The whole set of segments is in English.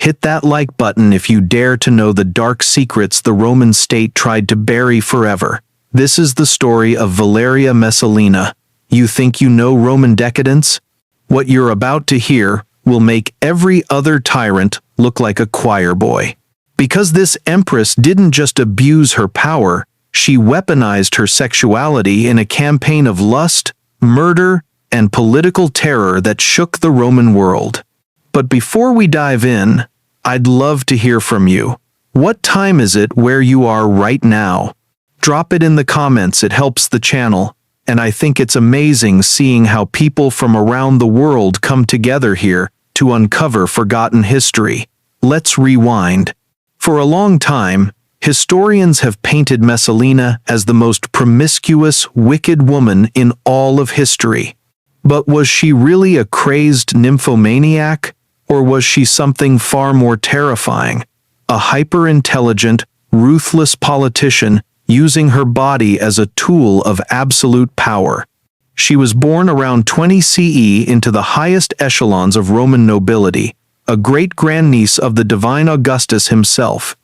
Hit that like button if you dare to know the dark secrets the Roman state tried to bury forever. This is the story of Valeria Messalina. You think you know Roman decadence? What you're about to hear will make every other tyrant look like a choir boy. Because this empress didn't just abuse her power, she weaponized her sexuality in a campaign of lust, murder, and political terror that shook the Roman world. But before we dive in, I'd love to hear from you. What time is it where you are right now? Drop it in the comments, it helps the channel, and I think it's amazing seeing how people from around the world come together here to uncover forgotten history. Let's rewind. For a long time, historians have painted Messalina as the most promiscuous, wicked woman in all of history. But was she really a crazed nymphomaniac? Or was she something far more terrifying? A hyper-intelligent, ruthless politician using her body as a tool of absolute power. She was born around 20 CE into the highest echelons of Roman nobility, a great-grandniece of the divine Augustus himself.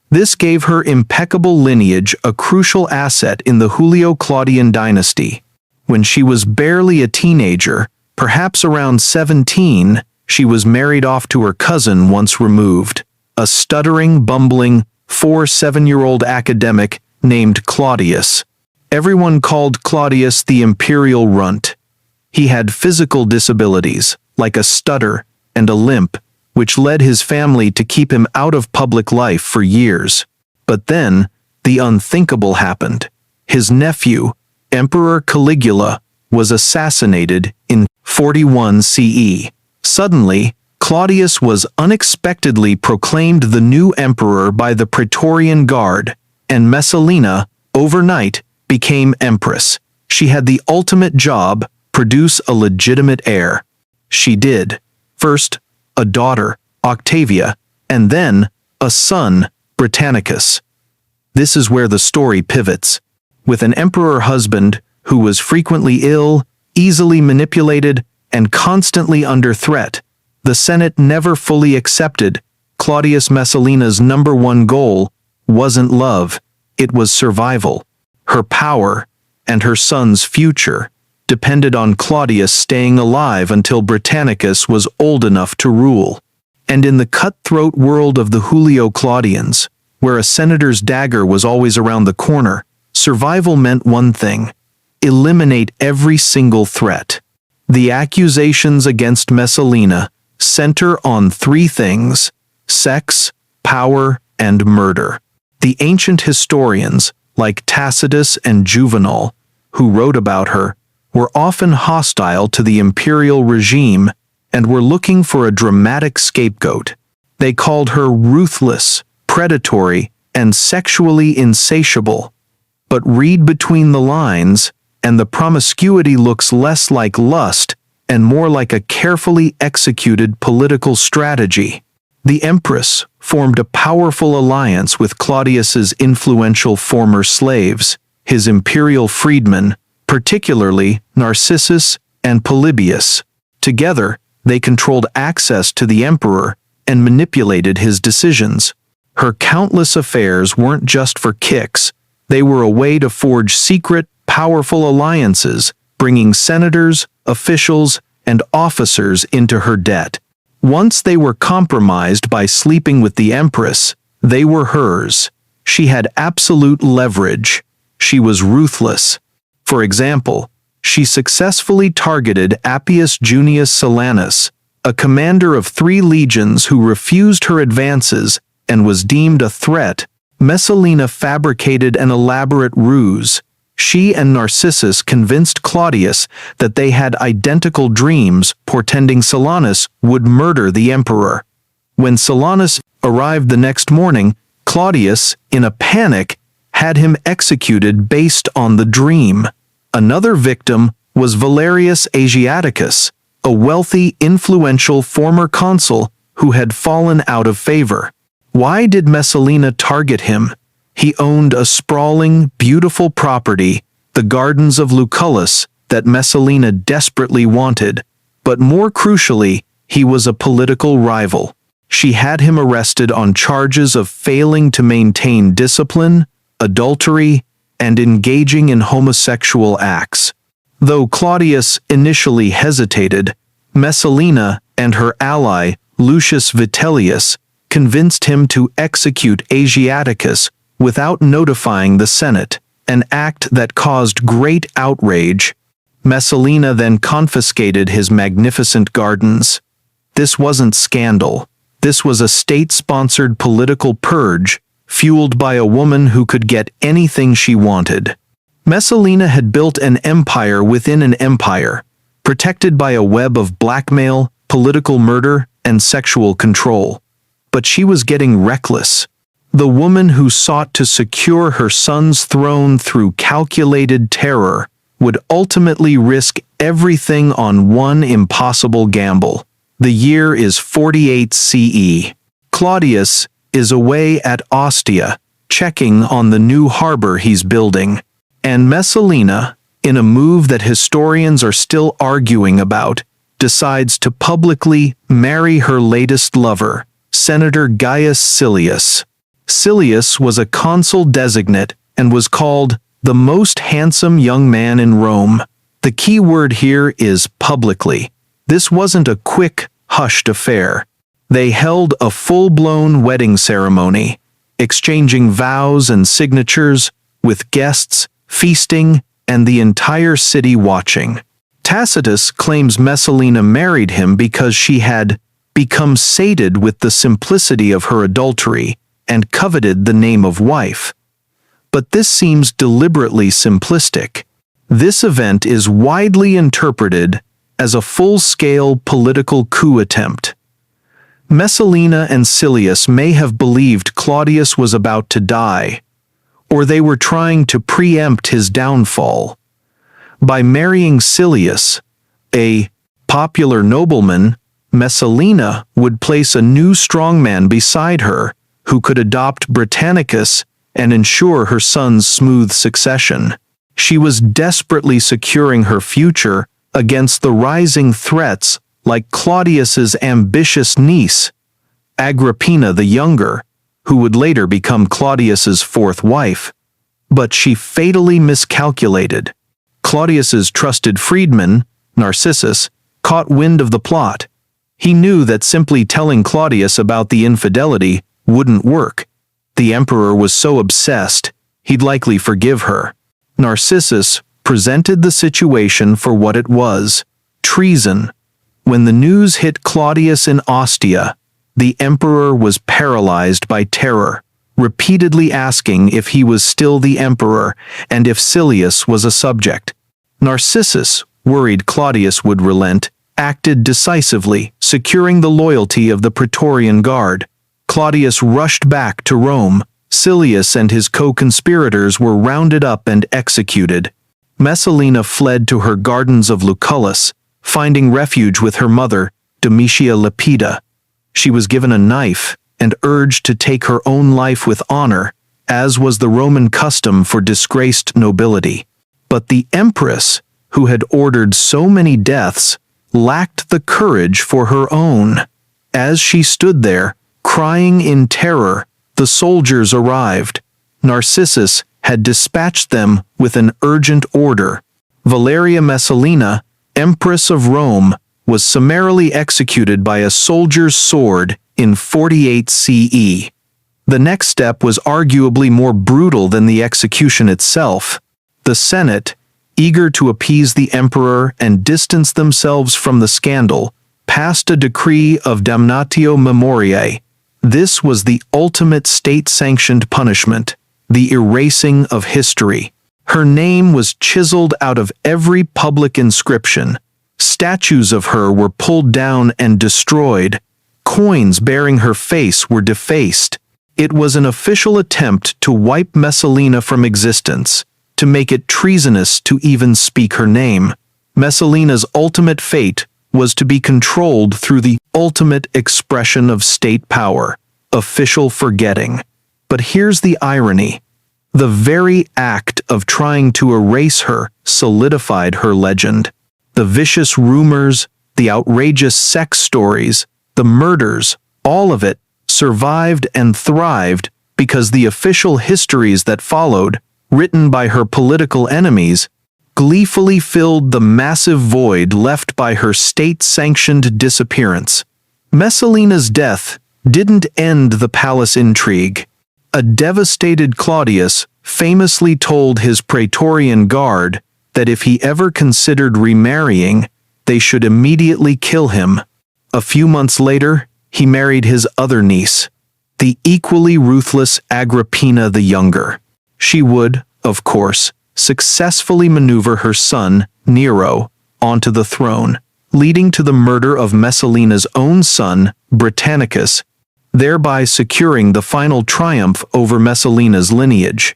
This gave her impeccable lineage a crucial asset in the Julio-Claudian dynasty. When she was barely a teenager, perhaps around 17, she was married off to her cousin once removed, a stuttering, bumbling, 7-year-old academic named Claudius. Everyone called Claudius the imperial runt. He had physical disabilities, like a stutter and a limp, which led his family to keep him out of public life for years. But then, the unthinkable happened. His nephew, Emperor Caligula, was assassinated in 41 CE. Suddenly, Claudius was unexpectedly proclaimed the new emperor by the Praetorian Guard, and Messalina, overnight, became empress. She had the ultimate job: produce a legitimate heir. She did. First, a daughter, Octavia, and then, a son, Britannicus. This is where the story pivots. With an emperor husband who was frequently ill, easily manipulated, and constantly under threat, the Senate never fully accepted. Claudius Messalina's #1 goal wasn't love, it was survival. Her power, and her son's future, depended on Claudius staying alive until Britannicus was old enough to rule. And in the cutthroat world of the Julio-Claudians, where a senator's dagger was always around the corner, survival meant one thing: eliminate every single threat. The accusations against Messalina center on 3 things: sex, power, and murder. The ancient historians, like Tacitus and Juvenal, who wrote about her, were often hostile to the imperial regime and were looking for a dramatic scapegoat. They called her ruthless, predatory, and sexually insatiable. But read between the lines, and the promiscuity looks less like lust and more like a carefully executed political strategy. The Empress formed a powerful alliance with Claudius's influential former slaves, his imperial freedmen, particularly Narcissus and Polybius. Together, they controlled access to the emperor and manipulated his decisions. Her countless affairs weren't just for kicks, they were a way to forge secret, powerful alliances, bringing senators, officials, and officers into her debt. Once they were compromised by sleeping with the empress, they were hers. She had absolute leverage. She was ruthless. For example, she successfully targeted Appius Junius Silanus, a commander of 3 legions who refused her advances and was deemed a threat. Messalina fabricated an elaborate ruse. She and Narcissus convinced Claudius that they had identical dreams, portending Silanus would murder the emperor. When Silanus arrived the next morning, Claudius, in a panic, had him executed based on the dream. Another victim was Valerius Asiaticus, a wealthy, influential former consul who had fallen out of favor. Why did Messalina target him? He owned a sprawling, beautiful property, the gardens of Lucullus, that Messalina desperately wanted, but more crucially, he was a political rival. She had him arrested on charges of failing to maintain discipline, adultery, and engaging in homosexual acts. Though Claudius initially hesitated, Messalina and her ally, Lucius Vitellius, convinced him to execute Asiaticus without notifying the Senate, an act that caused great outrage. Messalina then confiscated his magnificent gardens. This wasn't scandal. This was a state-sponsored political purge, fueled by a woman who could get anything she wanted. Messalina had built an empire within an empire, protected by a web of blackmail, political murder, and sexual control. But she was getting reckless. The woman who sought to secure her son's throne through calculated terror would ultimately risk everything on one impossible gamble. The year is 48 CE. Claudius is away at Ostia, checking on the new harbor he's building. And Messalina, in a move that historians are still arguing about, decides to publicly marry her latest lover, Senator Gaius Silius. Silius was a consul designate and was called the most handsome young man in Rome. The key word here is publicly. This wasn't a quick, hushed affair. They held a full-blown wedding ceremony, exchanging vows and signatures, with guests, feasting, and the entire city watching. Tacitus claims Messalina married him because she had become sated with the simplicity of her adultery and coveted the name of wife. But this seems deliberately simplistic. This event is widely interpreted as a full-scale political coup attempt. Messalina and Silius may have believed Claudius was about to die, or they were trying to preempt his downfall. By marrying Silius, a popular nobleman, Messalina would place a new strongman beside her who could adopt Britannicus and ensure her son's smooth succession. She was desperately securing her future against the rising threats like Claudius's ambitious niece, Agrippina the Younger, who would later become Claudius's fourth wife. But she fatally miscalculated. Claudius's trusted freedman, Narcissus, caught wind of the plot. He knew that simply telling Claudius about the infidelity wouldn't work. The emperor was so obsessed, he'd likely forgive her. Narcissus presented the situation for what it was: treason. When the news hit Claudius in Ostia, the emperor was paralyzed by terror, repeatedly asking if he was still the emperor and if Silius was a subject. Narcissus, worried Claudius would relent, acted decisively, securing the loyalty of the Praetorian Guard. Claudius rushed back to Rome. Silius and his co-conspirators were rounded up and executed. Messalina fled to her gardens of Lucullus, finding refuge with her mother, Domitia Lepida. She was given a knife and urged to take her own life with honor, as was the Roman custom for disgraced nobility. But the empress, who had ordered so many deaths, lacked the courage for her own. As she stood there, crying in terror, the soldiers arrived. Narcissus had dispatched them with an urgent order. Valeria Messalina, Empress of Rome, was summarily executed by a soldier's sword in 48 CE. The next step was arguably more brutal than the execution itself. The Senate, eager to appease the emperor and distance themselves from the scandal, passed a decree of damnatio memoriae. This was the ultimate state-sanctioned punishment, the erasing of history. Her name was chiseled out of every public inscription. Statues of her were pulled down and destroyed. Coins bearing her face were defaced. It was an official attempt to wipe Messalina from existence, to make it treasonous to even speak her name. Messalina's ultimate fate was to be controlled through the ultimate expression of state power, official forgetting. But here's the irony. The very act of trying to erase her solidified her legend. The vicious rumors, the outrageous sex stories, the murders All of it survived and thrived because the official histories that followed, written by her political enemies, gleefully filled the massive void left by her state-sanctioned disappearance. Messalina's death didn't end the palace intrigue. A devastated Claudius famously told his Praetorian Guard that if he ever considered remarrying, they should immediately kill him. A few months later, he married his other niece, the equally ruthless Agrippina the Younger. She would, of course, successfully maneuver her son, Nero, onto the throne, leading to the murder of Messalina's own son, Britannicus, thereby securing the final triumph over Messalina's lineage.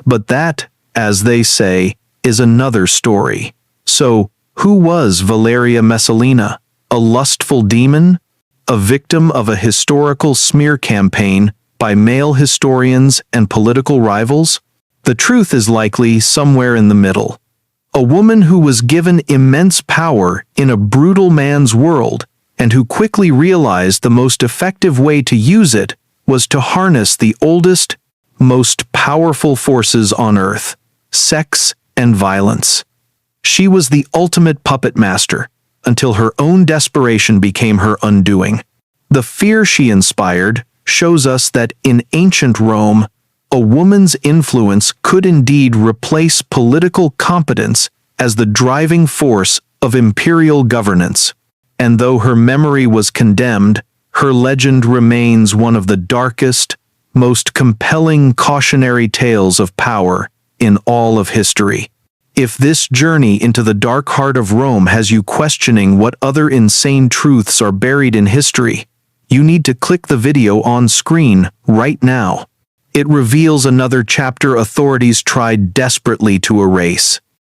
But that, as they say, is another story. So, who was Valeria Messalina? A lustful demon? A victim of a historical smear campaign by male historians and political rivals? The truth is likely somewhere in the middle. A woman who was given immense power in a brutal man's world and who quickly realized the most effective way to use it was to harness the oldest, most powerful forces on earth: sex and violence. She was the ultimate puppet master, until her own desperation became her undoing. The fear she inspired shows us that in ancient Rome, a woman's influence could indeed replace political competence as the driving force of imperial governance. And though her memory was condemned, her legend remains one of the darkest, most compelling cautionary tales of power in all of history. If this journey into the dark heart of Rome has you questioning what other insane truths are buried in history, you need to click the video on screen right now. It reveals another chapter authorities tried desperately to erase.